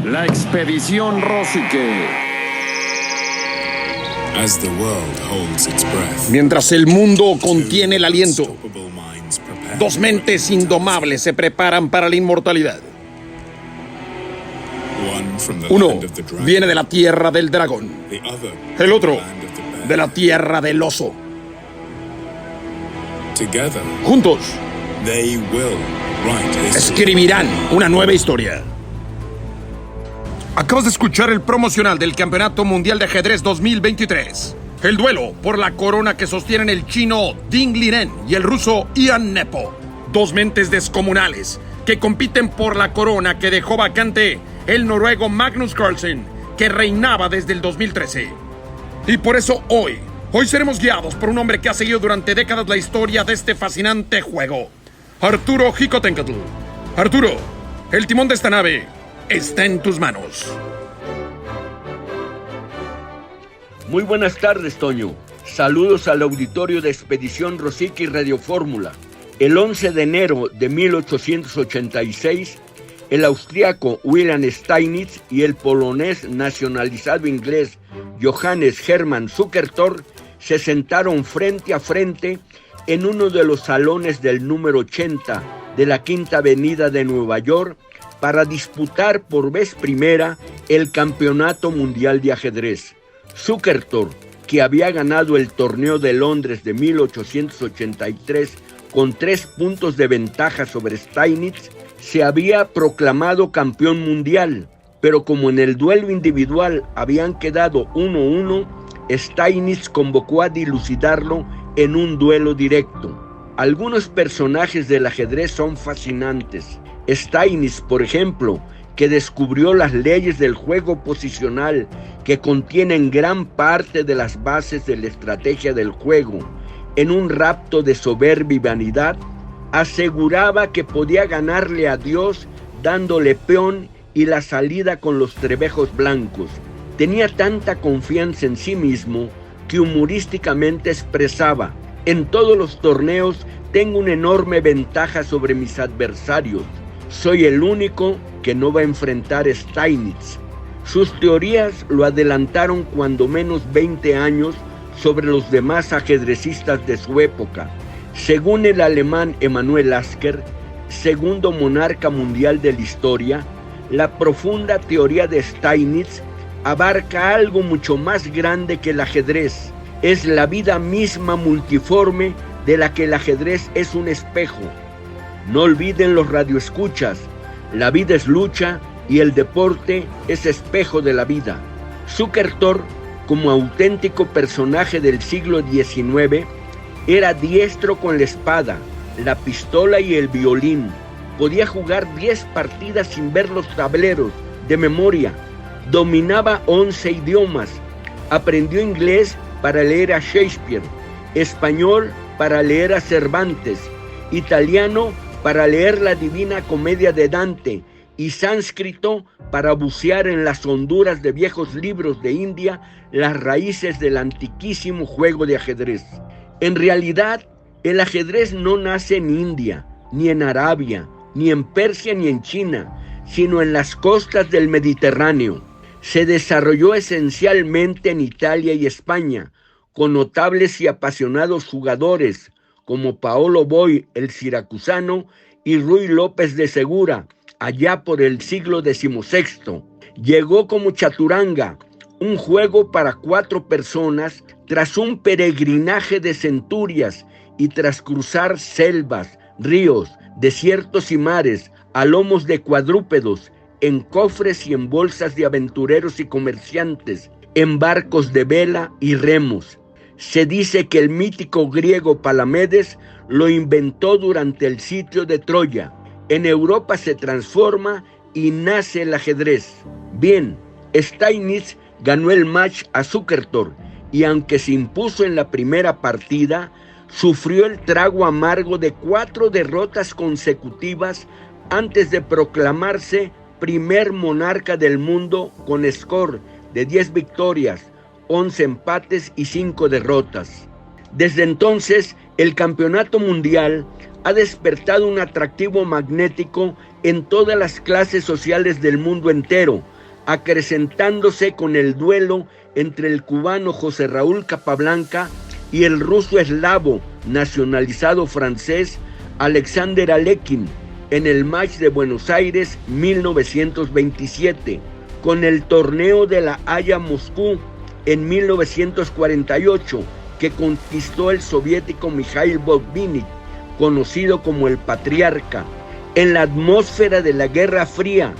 La expedición Rosique. Mientras el mundo contiene el aliento, dos mentes indomables se preparan para la inmortalidad. Uno viene de la tierra del dragón, el otro de la tierra del oso. Juntos escribirán una nueva historia. Acabas de escuchar el promocional del Campeonato Mundial de Ajedrez 2023. El duelo por la corona que sostienen el chino Ding Liren y el ruso Ian Nepo. Dos mentes descomunales que compiten por la corona que dejó vacante el noruego Magnus Carlsen, que reinaba desde el 2013. Y por eso hoy seremos guiados por un hombre que ha seguido durante décadas la historia de este fascinante juego. Arturo Jicotencatl. Arturo, el timón de esta nave está en tus manos. Muy buenas tardes, Toño. Saludos al auditorio de Expedición Rosique y Radio Fórmula. El 11 de enero de 1886, el austriaco Wilhelm Steinitz y el polonés nacionalizado inglés Johannes Hermann Zukertort se sentaron frente a frente en uno de los salones del número 80 de la Quinta Avenida de Nueva York para disputar por vez primera el Campeonato Mundial de Ajedrez. Zukertort, que había ganado el torneo de Londres de 1883 con 3 puntos de ventaja sobre Steinitz, se había proclamado campeón mundial, pero como en el duelo individual habían quedado 1-1, Steinitz convocó a dilucidarlo en un duelo directo. Algunos personajes del ajedrez son fascinantes. Steinitz, por ejemplo, que descubrió las leyes del juego posicional que contienen gran parte de las bases de la estrategia del juego, en un rapto de soberbia y vanidad, aseguraba que podía ganarle a Dios dándole peón y la salida con los trebejos blancos. Tenía tanta confianza en sí mismo que humorísticamente expresaba: en todos los torneos tengo una enorme ventaja sobre mis adversarios. Soy el único que no va a enfrentar a Steinitz. Sus teorías lo adelantaron cuando menos 20 años sobre los demás ajedrecistas de su época. Según el alemán Emanuel Lasker, segundo monarca mundial de la historia, la profunda teoría de Steinitz abarca algo mucho más grande que el ajedrez. Es la vida misma multiforme de la que el ajedrez es un espejo. No olviden los radioescuchas, la vida es lucha y el deporte es espejo de la vida. Zukertort, como auténtico personaje del siglo XIX, era diestro con la espada, la pistola y el violín. Podía jugar 10 partidas sin ver los tableros de memoria. Dominaba 11 idiomas. Aprendió inglés para leer a Shakespeare, español para leer a Cervantes, italiano para leer la Divina Comedia de Dante y sánscrito para bucear en las honduras de viejos libros de India las raíces del antiquísimo juego de ajedrez. En realidad, el ajedrez no nace en India, ni en Arabia, ni en Persia, ni en China, sino en las costas del Mediterráneo. Se desarrolló esencialmente en Italia y España, con notables y apasionados jugadores como Paolo Boy, el siracusano, y Ruy López de Segura, allá por el siglo XVI. Llegó como chaturanga, un juego para 4 personas, tras un peregrinaje de centurias y tras cruzar selvas, ríos, desiertos y mares, a lomos de cuadrúpedos, en cofres y en bolsas de aventureros y comerciantes, en barcos de vela y remos. Se dice que el mítico griego Palamedes lo inventó durante el sitio de Troya. En Europa se transforma y nace el ajedrez. Bien, Steinitz ganó el match a Zukertort y aunque se impuso en la primera partida, sufrió el trago amargo de 4 derrotas consecutivas antes de proclamarse primer monarca del mundo con score de 10 victorias, 11 empates y 5 derrotas. Desde entonces, el campeonato mundial ha despertado un atractivo magnético en todas las clases sociales del mundo entero, acrecentándose con el duelo entre el cubano José Raúl Capablanca y el ruso eslavo nacionalizado francés Alexander Alekhine en el match de Buenos Aires 1927, con el torneo de La Haya Moscú en 1948, que conquistó el soviético Mikhail Botvinnik, conocido como el Patriarca, en la atmósfera de la Guerra Fría,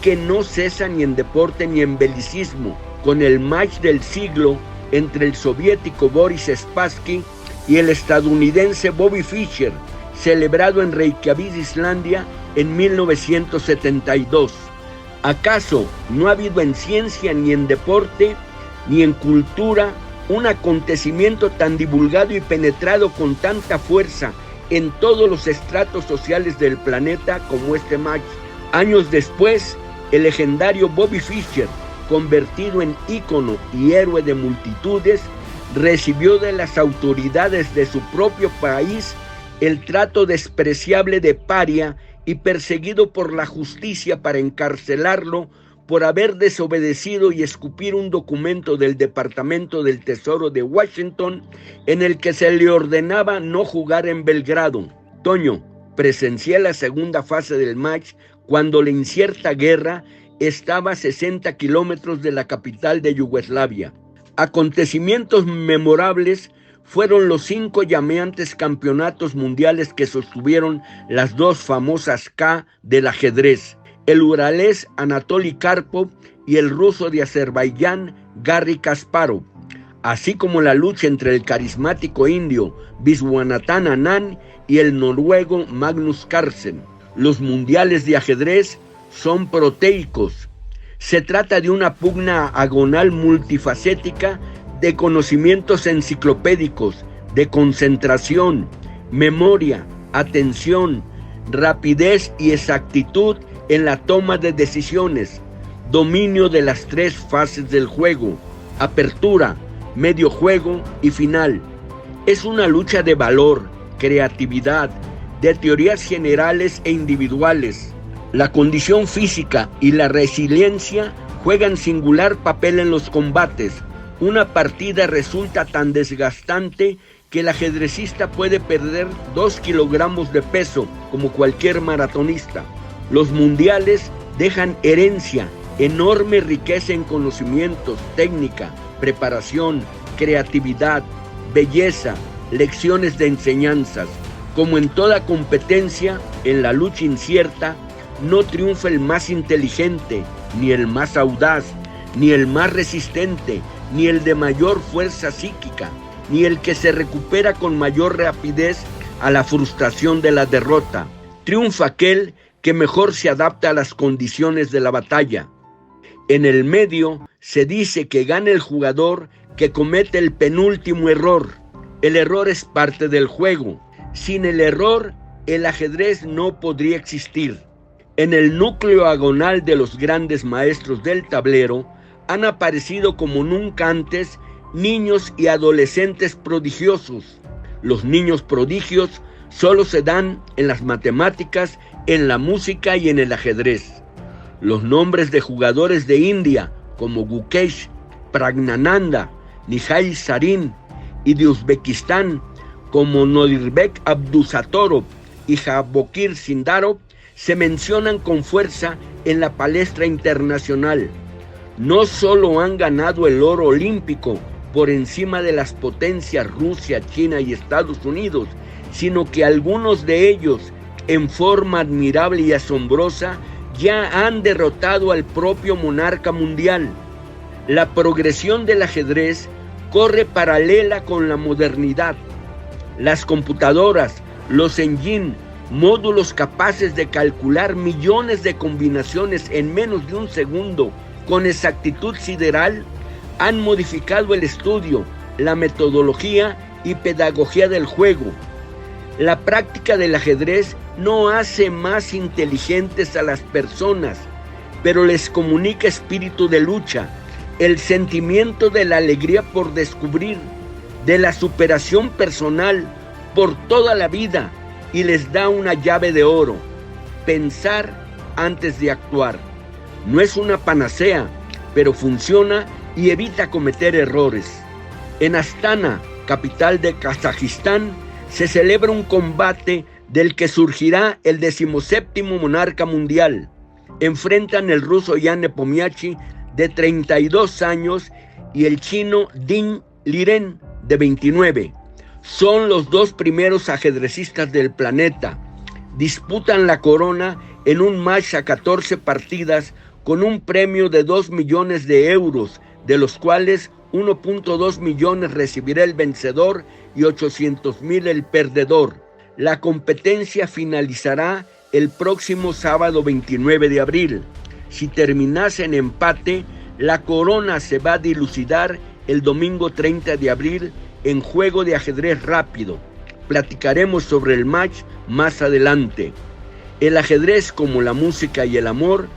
que no cesa ni en deporte ni en belicismo, con el match del siglo entre el soviético Boris Spassky y el estadounidense Bobby Fischer, celebrado en Reykjavik, Islandia, en 1972. ¿Acaso no ha habido en ciencia, ni en deporte, ni en cultura, un acontecimiento tan divulgado y penetrado con tanta fuerza en todos los estratos sociales del planeta como este match? Años después, el legendario Bobby Fischer, convertido en ícono y héroe de multitudes, recibió de las autoridades de su propio país el trato despreciable de paria y perseguido por la justicia para encarcelarlo por haber desobedecido y escupir un documento del Departamento del Tesoro de Washington en el que se le ordenaba no jugar en Belgrado. Toño, presencié la segunda fase del match cuando la incierta guerra estaba a 60 kilómetros de la capital de Yugoslavia. Acontecimientos memorables fueron los 5 llameantes campeonatos mundiales que sostuvieron las dos famosas K del ajedrez, el uralés Anatoly Karpov y el ruso de Azerbaiyán Garry Kasparov, así como la lucha entre el carismático indio Viswanathan Anand y el noruego Magnus Carlsen. Los mundiales de ajedrez son proteicos. Se trata de una pugna agonal multifacética de conocimientos enciclopédicos, de concentración, memoria, atención, rapidez y exactitud en la toma de decisiones, dominio de las 3 fases del juego, apertura, medio juego y final. Es una lucha de valor, creatividad, de teorías generales e individuales. La condición física y la resiliencia juegan singular papel en los combates. Una partida resulta tan desgastante que el ajedrecista puede perder 2 kilogramos de peso como cualquier maratonista. Los mundiales dejan herencia, enorme riqueza en conocimientos, técnica, preparación, creatividad, belleza, lecciones de enseñanzas. Como en toda competencia, en la lucha incierta, no triunfa el más inteligente, ni el más audaz, ni el más resistente, ni el de mayor fuerza psíquica, ni el que se recupera con mayor rapidez a la frustración de la derrota. Triunfa aquel que mejor se adapta a las condiciones de la batalla. En el medio se dice que gana el jugador que comete el penúltimo error. El error es parte del juego. Sin el error, el ajedrez no podría existir. En el núcleo agonal de los grandes maestros del tablero han aparecido como nunca antes niños y adolescentes prodigiosos. Los niños prodigios solo se dan en las matemáticas, en la música y en el ajedrez. Los nombres de jugadores de India como Gukesh, Pragnananda, Nihal Sarin, y de Uzbekistán como Nodirbek Abdusatorov y Jabokir Sindarov se mencionan con fuerza en la palestra internacional. No solo han ganado el oro olímpico por encima de las potencias Rusia, China y Estados Unidos, sino que algunos de ellos, en forma admirable y asombrosa, ya han derrotado al propio monarca mundial. La progresión del ajedrez corre paralela con la modernidad. Las computadoras, los engine, módulos capaces de calcular millones de combinaciones en menos de un segundo con exactitud sideral, han modificado el estudio, la metodología y pedagogía del juego. La práctica del ajedrez no hace más inteligentes a las personas, pero les comunica espíritu de lucha, el sentimiento de la alegría por descubrir, de la superación personal por toda la vida, y les da una llave de oro: pensar antes de actuar. No es una panacea, pero funciona y evita cometer errores. En Astana, capital de Kazajistán, se celebra un combate del que surgirá el 17º monarca mundial. Enfrentan el ruso Jan Nepomniachtchi, de 32 años, y el chino Ding Liren, de 29. Son los dos primeros ajedrecistas del planeta. Disputan la corona en un match a 14 partidas con un premio de 2 millones de euros, de los cuales 1.2 millones recibirá el vencedor y 800,000 el perdedor. La competencia finalizará el próximo sábado 29 de abril. Si terminase en empate, la corona se va a dilucidar el domingo 30 de abril en juego de ajedrez rápido. Platicaremos sobre el match más adelante. El ajedrez, como la música y el amor,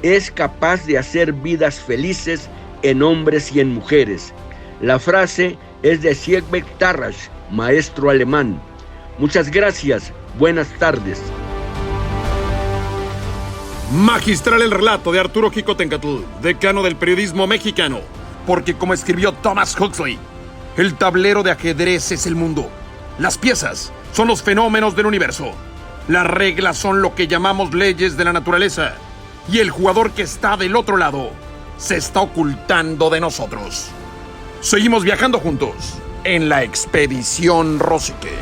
es capaz de hacer vidas felices en hombres y en mujeres. La frase es de Siegbert Tarrasch, maestro alemán. Muchas gracias. Buenas tardes. Magistral el relato de Arturo Jicotencatl, decano del periodismo mexicano, porque como escribió Thomas Huxley, el tablero de ajedrez es el mundo. Las piezas son los fenómenos del universo. Las reglas son lo que llamamos leyes de la naturaleza. Y el jugador que está del otro lado se está ocultando de nosotros. Seguimos viajando juntos en la Expedición Rosique.